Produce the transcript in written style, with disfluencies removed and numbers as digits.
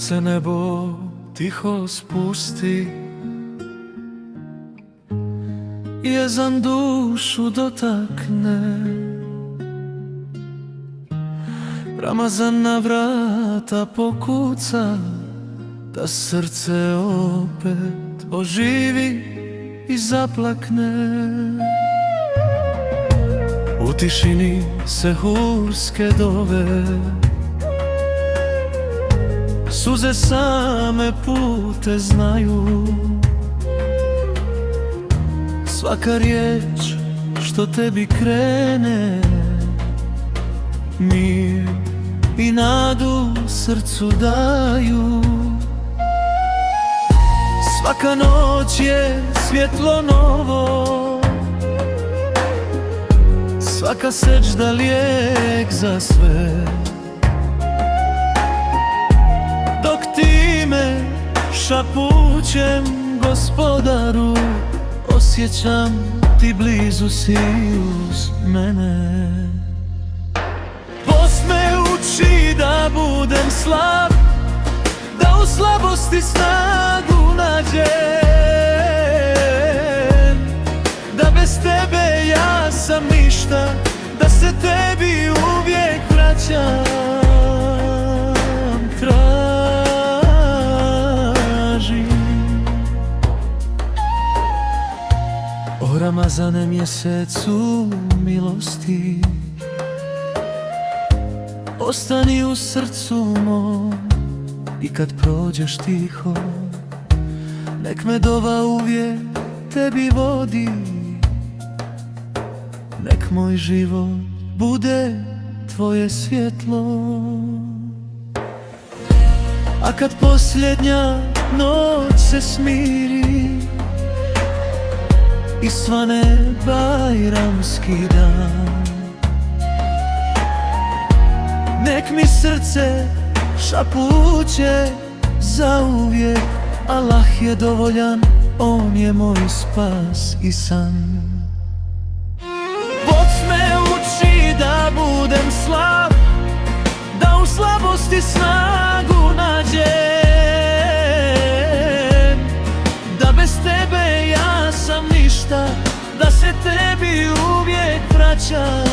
se nebo tiho spusti, jezan dušu dotakne, Ramazan na vrata pokuca, da srce opet oživi i zaplakne. U tišini sehurske dove, suze same pute znaju. Svaka riječ što tebi krene, mir i nadu srcu daju. Svaka noć je svjetlo novo, svaka sećda lijek za sve. Dok ti me šapućem, Gospodaru, osjećam ti blizu si uz mene. Post me uči da budem slab, da u slabosti snagu nađem, da bez tebe ja sam ništa, da se tebi uvijek vraćam. O Ramazane, mjesecu milosti, ostani u srcu mom i kad prođeš tiho, nek me dova uvijek tebi vodi, nek moj život bude tvoje svjetlo. A kad posljednja noć se smiri i svane bajramski dan, nek mi srce šapuće zauvijek, Allah je dovoljan, on je moj spas i san. Bog me uči da budem slab, da u slabosti snagu nađem, da bez tebe ja sam ništa, da se tebi uvijek vraćam.